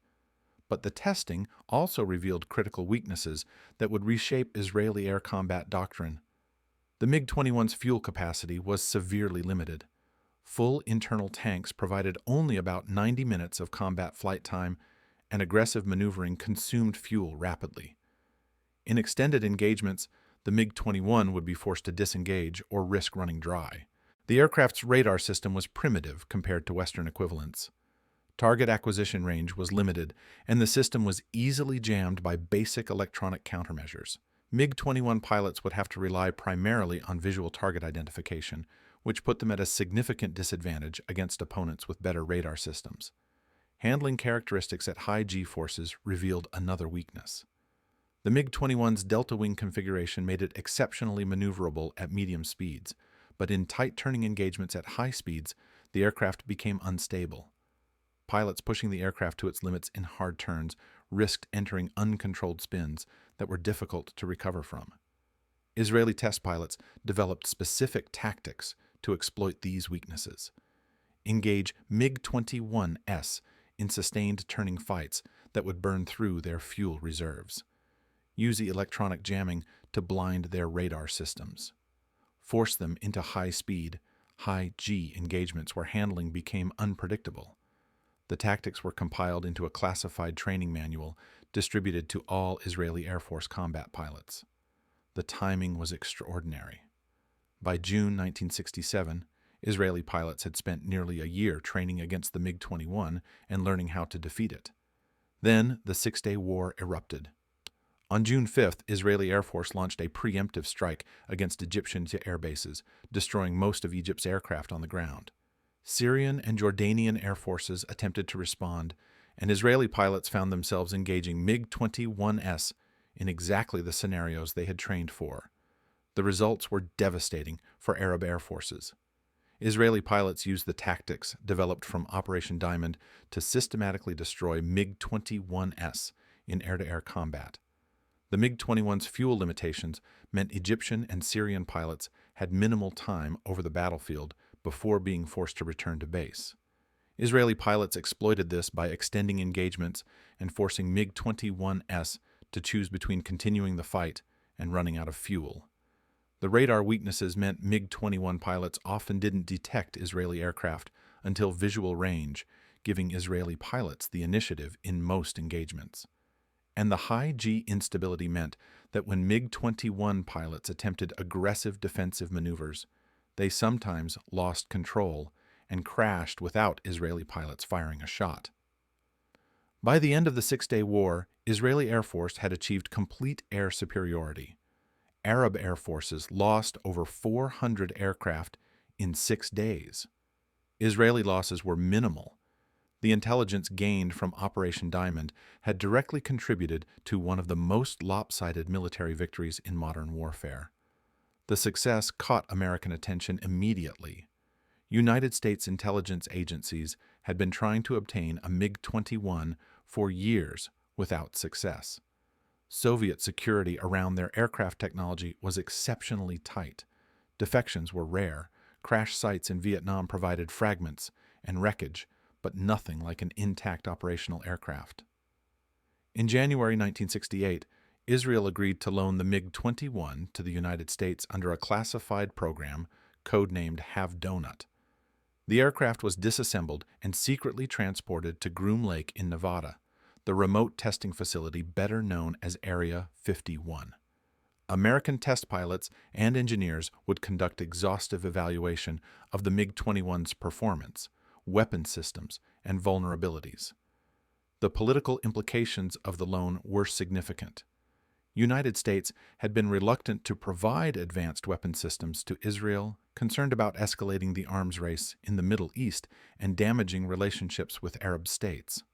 But the testing also revealed critical weaknesses that would reshape Israeli air combat doctrine. The MiG-21's fuel capacity was severely limited. Full internal tanks provided only about 90 minutes of combat flight time, and aggressive maneuvering consumed fuel rapidly. In extended engagements, the MiG-21 would be forced to disengage or risk running dry. The aircraft's radar system was primitive compared to Western equivalents. Target acquisition range was limited, and the system was easily jammed by basic electronic countermeasures. MiG-21 pilots would have to rely primarily on visual target identification, which put them at a significant disadvantage against opponents with better radar systems. Handling characteristics at high G-forces revealed another weakness. The MiG-21's delta wing configuration made it exceptionally maneuverable at medium speeds, but in tight turning engagements at high speeds, the aircraft became unstable. Pilots pushing the aircraft to its limits in hard turns risked entering uncontrolled spins that were difficult to recover from. Israeli test pilots developed specific tactics to exploit these weaknesses. Engage MiG-21S in sustained turning fights that would burn through their fuel reserves. Use electronic jamming to blind their radar systems. Force them into high-speed, high-G engagements where handling became unpredictable. The tactics were compiled into a classified training manual distributed to all Israeli Air Force combat pilots. The timing was extraordinary. By June 1967, Israeli pilots had spent nearly a year training against the MiG-21 and learning how to defeat it. Then the Six-Day War erupted. On June 5th, Israeli Air Force launched a preemptive strike against Egyptian air bases, destroying most of Egypt's aircraft on the ground. Syrian and Jordanian air forces attempted to respond, and Israeli pilots found themselves engaging MiG-21S in exactly the scenarios they had trained for. The results were devastating for Arab air forces. Israeli pilots used the tactics developed from Operation Diamond to systematically destroy MiG-21S in air-to-air combat. The MiG-21's fuel limitations meant Egyptian and Syrian pilots had minimal time over the battlefield before being forced to return to base. Israeli pilots exploited this by extending engagements and forcing MiG-21S to choose between continuing the fight and running out of fuel. The radar weaknesses meant MiG-21 pilots often didn't detect Israeli aircraft until visual range, giving Israeli pilots the initiative in most engagements. And the high G instability meant that when MiG-21 pilots attempted aggressive defensive maneuvers, they sometimes lost control and crashed without Israeli pilots firing a shot. By the end of the Six-Day War, Israeli Air Force had achieved complete air superiority. Arab air forces lost over 400 aircraft in 6 days. Israeli losses were minimal. The intelligence gained from Operation Diamond had directly contributed to one of the most lopsided military victories in modern warfare. The success caught American attention immediately. United States intelligence agencies had been trying to obtain a MiG-21 for years without success. Soviet security around their aircraft technology was exceptionally tight. Defections were rare. Crash sites in Vietnam provided fragments and wreckage, but nothing like an intact operational aircraft. In January 1968, Israel agreed to loan the MiG-21 to the United States under a classified program codenamed Have Donut. The aircraft was disassembled and secretly transported to Groom Lake in Nevada, the remote testing facility better known as Area 51. American test pilots and engineers would conduct exhaustive evaluation of the MiG-21's performance, weapon systems, and vulnerabilities. The political implications of the loan were significant. United States had been reluctant to provide advanced weapon systems to Israel, concerned about escalating the arms race in the Middle East and damaging relationships with Arab states.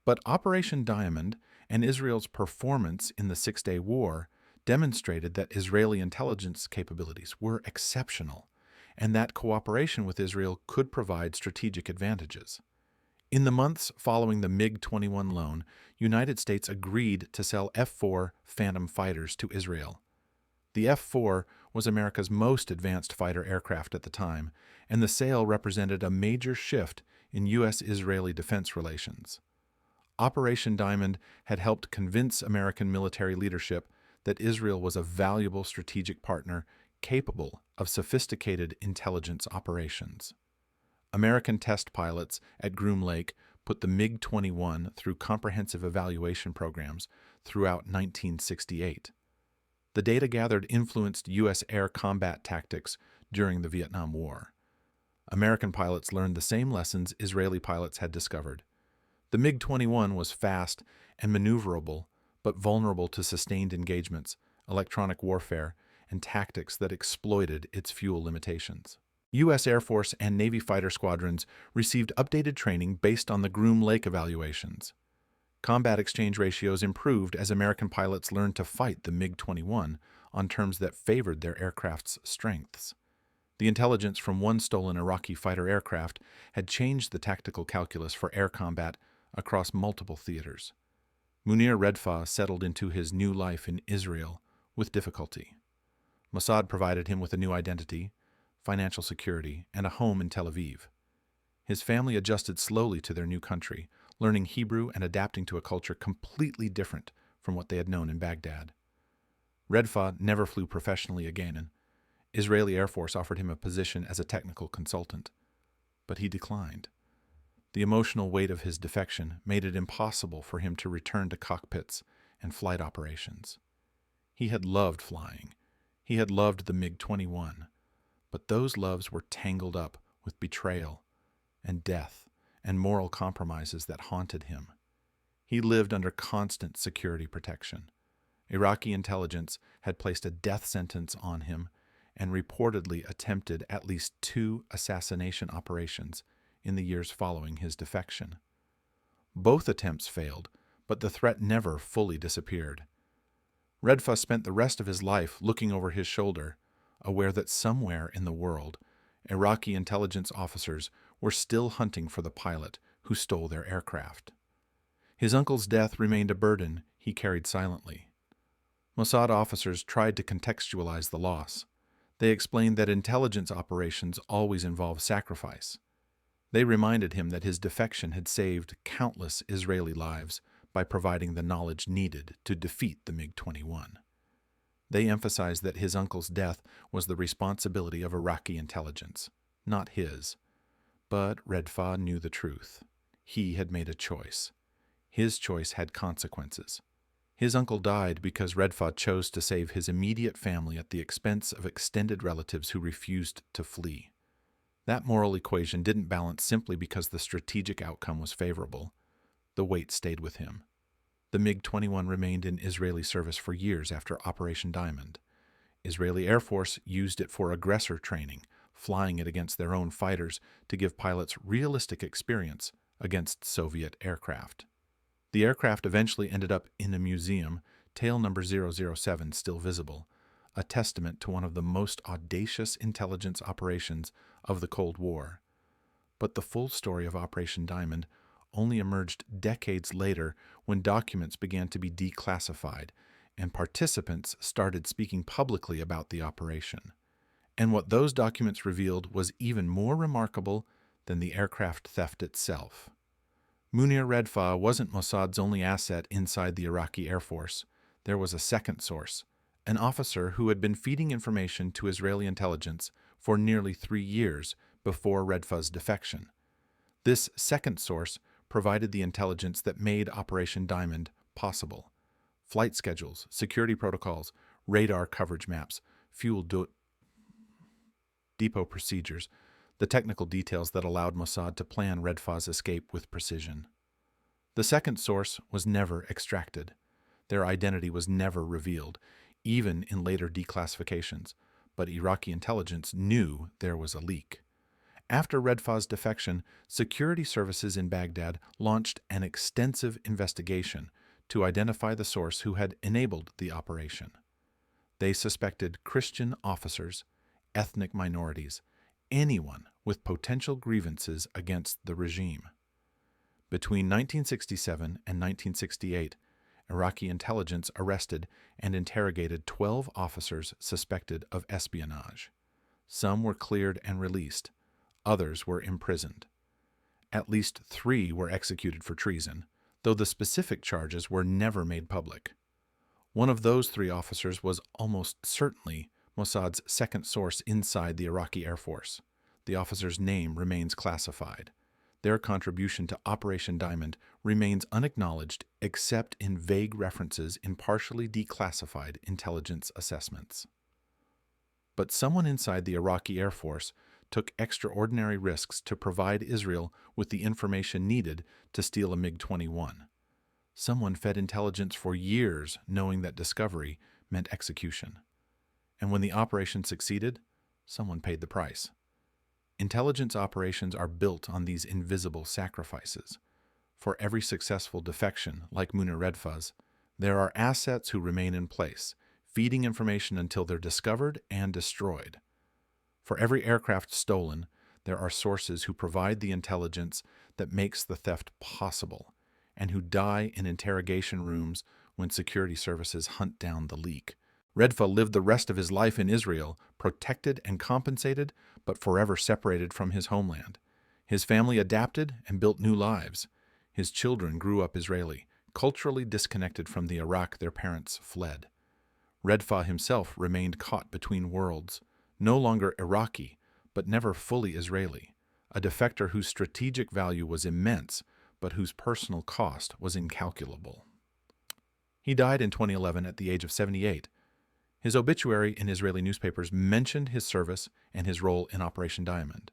But Operation Diamond and Israel's performance in the Six-Day War demonstrated that Israeli intelligence capabilities were exceptional, and that cooperation with Israel could provide strategic advantages. In the months following the MiG-21 loan, United States agreed to sell F-4 Phantom fighters to Israel. The F-4 was America's most advanced fighter aircraft at the time, and the sale represented a major shift in U.S.-Israeli defense relations. Operation Diamond had helped convince American military leadership that Israel was a valuable strategic partner capable of sophisticated intelligence operations. American test pilots at Groom Lake put the MiG-21 through comprehensive evaluation programs throughout 1968. The data gathered influenced U.S. air combat tactics during the Vietnam War. American pilots learned the same lessons Israeli pilots had discovered. The MiG-21 was fast and maneuverable, but vulnerable to sustained engagements, electronic warfare, and tactics that exploited its fuel limitations. U.S. Air Force and Navy fighter squadrons received updated training based on the Groom Lake evaluations. Combat exchange ratios improved as American pilots learned to fight the MiG-21 on terms that favored their aircraft's strengths. The intelligence from one stolen Iraqi fighter aircraft had changed the tactical calculus for air combat across multiple theaters. Munir Redfa settled into his new life in Israel with difficulty. Mossad provided him with a new identity, financial security, and a home in Tel Aviv. His family adjusted slowly to their new country, learning Hebrew and adapting to a culture completely different from what they had known in Baghdad. Redfa never flew professionally again. Israeli Air Force offered him a position as a technical consultant, but he declined. The emotional weight of his defection made it impossible for him to return to cockpits and flight operations. He had loved flying. He had loved the MiG-21, but those loves were tangled up with betrayal and death and moral compromises that haunted him. He lived under constant security protection. Iraqi intelligence had placed a death sentence on him and reportedly attempted at least 2 assassination operations in the years following his defection. Both attempts failed, but the threat never fully disappeared. Redfa spent the rest of his life looking over his shoulder, aware that somewhere in the world, Iraqi intelligence officers were still hunting for the pilot who stole their aircraft. His uncle's death remained a burden he carried silently. Mossad officers tried to contextualize the loss. They explained that intelligence operations always involve sacrifice. They reminded him that his defection had saved countless Israeli lives by providing the knowledge needed to defeat the MiG-21. They emphasized that his uncle's death was the responsibility of Iraqi intelligence, not his. But Redfa knew the truth. He had made a choice. His choice had consequences. His uncle died because Redfa chose to save his immediate family at the expense of extended relatives who refused to flee. That moral equation didn't balance simply because the strategic outcome was favorable. The weight stayed with him. The MiG-21 remained in Israeli service for years after Operation Diamond. Israeli Air Force used it for aggressor training, flying it against their own fighters to give pilots realistic experience against Soviet aircraft. The aircraft eventually ended up in a museum, tail number 007 still visible, a testament to one of the most audacious intelligence operations of the Cold War. But the full story of Operation Diamond only emerged decades later when documents began to be declassified and participants started speaking publicly about the operation. And what those documents revealed was even more remarkable than the aircraft theft itself. Munir Redfa wasn't Mossad's only asset inside the Iraqi Air Force. There was a second source, an officer who had been feeding information to Israeli intelligence for nearly 3 years before Redfa's defection. This second source provided the intelligence that made Operation Diamond possible. Flight schedules, security protocols, radar coverage maps, fuel depot procedures, the technical details that allowed Mossad to plan Redfa's escape with precision. The second source was never extracted. Their identity was never revealed, even in later declassifications, but Iraqi intelligence knew there was a leak. After Redfa's defection, security services in Baghdad launched an extensive investigation to identify the source who had enabled the operation. They suspected Christian officers, ethnic minorities, anyone with potential grievances against the regime. Between 1967 and 1968, Iraqi intelligence arrested and interrogated 12 officers suspected of espionage. Some were cleared and released. Others were imprisoned. At least 3 were executed for treason, though the specific charges were never made public. One of those 3 officers was almost certainly Mossad's second source inside the Iraqi Air Force. The officer's name remains classified. Their contribution to Operation Diamond remains unacknowledged except in vague references in partially declassified intelligence assessments. But someone inside the Iraqi Air Force took extraordinary risks to provide Israel with the information needed to steal a MiG-21. Someone fed intelligence for years knowing that discovery meant execution. And when the operation succeeded, someone paid the price. Intelligence operations are built on these invisible sacrifices. For every successful defection, like Munir Redfa's, there are assets who remain in place, feeding information until they're discovered and destroyed. For every aircraft stolen, there are sources who provide the intelligence that makes the theft possible, and who die in interrogation rooms when security services hunt down the leak. Redfa lived the rest of his life in Israel, protected and compensated, but forever separated from his homeland. His family adapted and built new lives. His children grew up Israeli, culturally disconnected from the Iraq their parents fled. Redfa himself remained caught between worlds, no longer Iraqi, but never fully Israeli, a defector whose strategic value was immense, but whose personal cost was incalculable. He died in 2011 at the age of 78. His obituary in Israeli newspapers mentioned his service and his role in Operation Diamond.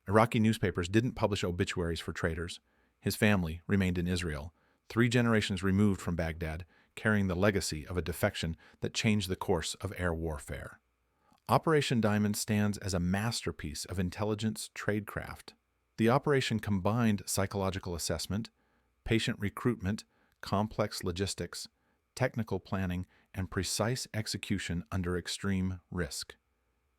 Iraqi newspapers didn't publish obituaries for traitors. His family remained in Israel, 3 generations removed from Baghdad, carrying the legacy of a defection that changed the course of air warfare. Operation Diamond stands as a masterpiece of intelligence tradecraft. The operation combined psychological assessment, patient recruitment, complex logistics, technical planning, and precise execution under extreme risk.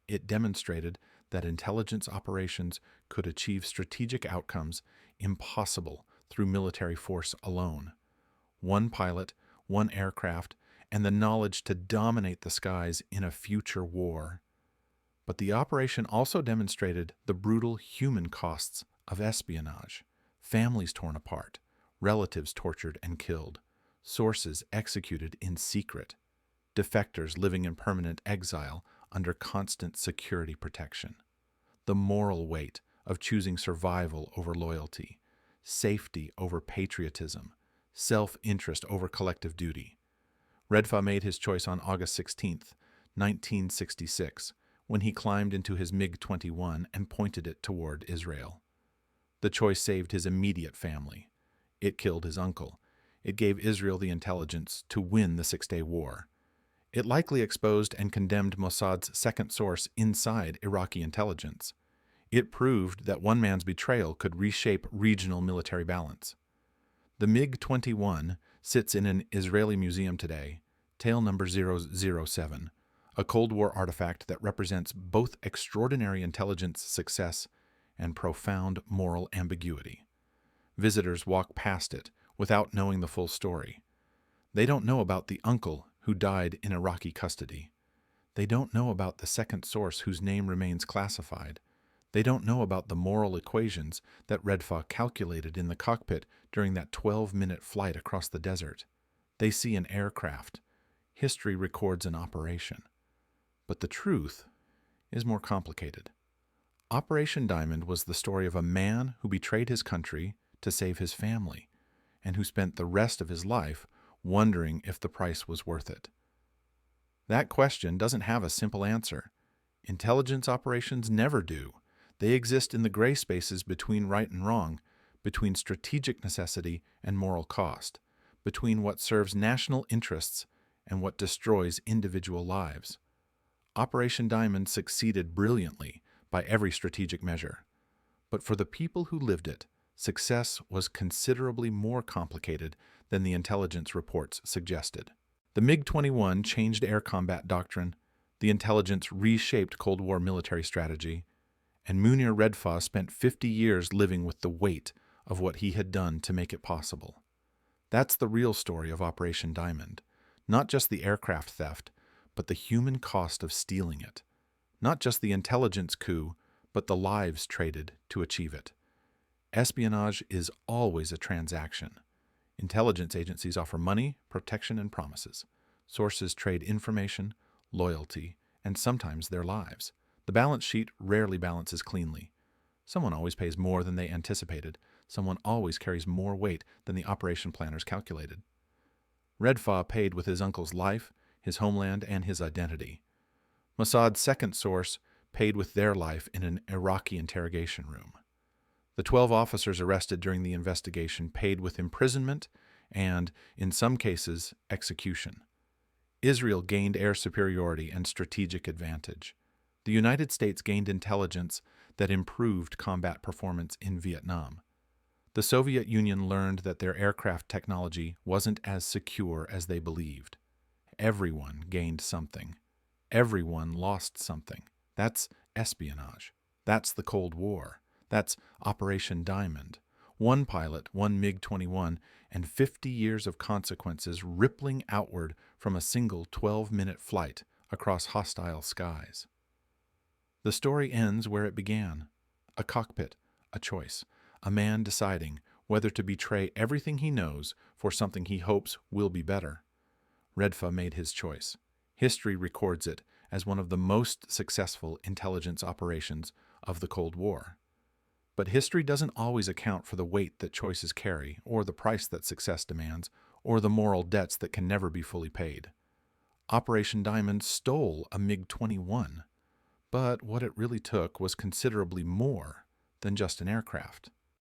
It demonstrated that intelligence operations could achieve strategic outcomes impossible through military force alone. 1 pilot, 1 aircraft, and the knowledge to dominate the skies in a future war. But the operation also demonstrated the brutal human costs of espionage, families torn apart, relatives tortured and killed, sources executed in secret, defectors living in permanent exile under constant security protection, the moral weight of choosing survival over loyalty, safety over patriotism, self-interest over collective duty. Redfa made his choice on August 16, 1966, when he climbed into his MiG-21 and pointed it toward Israel. The choice saved his immediate family. It killed his uncle. It gave Israel the intelligence to win the 6-day war. It likely exposed and condemned Mossad's second source inside Iraqi intelligence. It proved that one man's betrayal could reshape regional military balance. The MiG-21 sits in an Israeli museum today, tail number 007, a Cold War artifact that represents both extraordinary intelligence success and profound moral ambiguity. Visitors walk past it without knowing the full story. They don't know about the uncle who died in Iraqi custody. They don't know about the second source whose name remains classified. They don't know about the moral equations that Redfa calculated in the cockpit during that 12-minute flight across the desert. They see an aircraft. History records an operation. But the truth is more complicated. Operation Diamond was the story of a man who betrayed his country to save his family, and who spent the rest of his life wondering if the price was worth it. That question doesn't have a simple answer. Intelligence operations never do. They exist in the gray spaces between right and wrong, between strategic necessity and moral cost, between what serves national interests and what destroys individual lives. Operation Diamond succeeded brilliantly by every strategic measure. But for the people who lived it, success was considerably more complicated than the intelligence reports suggested. The MiG-21 changed air combat doctrine, the intelligence reshaped Cold War military strategy, and Munir Redfa spent 50 years living with the weight of what he had done to make it possible. That's the real story of Operation Diamond, not just the aircraft theft, but the human cost of stealing it, not just the intelligence coup, but the lives traded to achieve it. Espionage is always a transaction. Intelligence agencies offer money, protection, and promises. Sources trade information, loyalty, and sometimes their lives. The balance sheet rarely balances cleanly. Someone always pays more than they anticipated. Someone always carries more weight than the operation planners calculated. Redfa paid with his uncle's life, his homeland, and his identity. Mossad's second source paid with their life in an Iraqi interrogation room. The 12 officers arrested during the investigation paid with imprisonment and, in some cases, execution. Israel gained air superiority and strategic advantage. The United States gained intelligence that improved combat performance in Vietnam. The Soviet Union learned that their aircraft technology wasn't as secure as they believed. Everyone gained something. Everyone lost something. That's espionage. That's the Cold War. That's Operation Diamond. One pilot, one MiG-21, and 50 years of consequences rippling outward from a single 12-minute flight across hostile skies. The story ends where it began. A cockpit, a choice, a man deciding whether to betray everything he knows for something he hopes will be better. Redfa made his choice. History records it as one of the most successful intelligence operations of the Cold War. But history doesn't always account for the weight that choices carry, or the price that success demands, or the moral debts that can never be fully paid. Operation Diamond stole a MiG-21, but what it really took was considerably more than just an aircraft.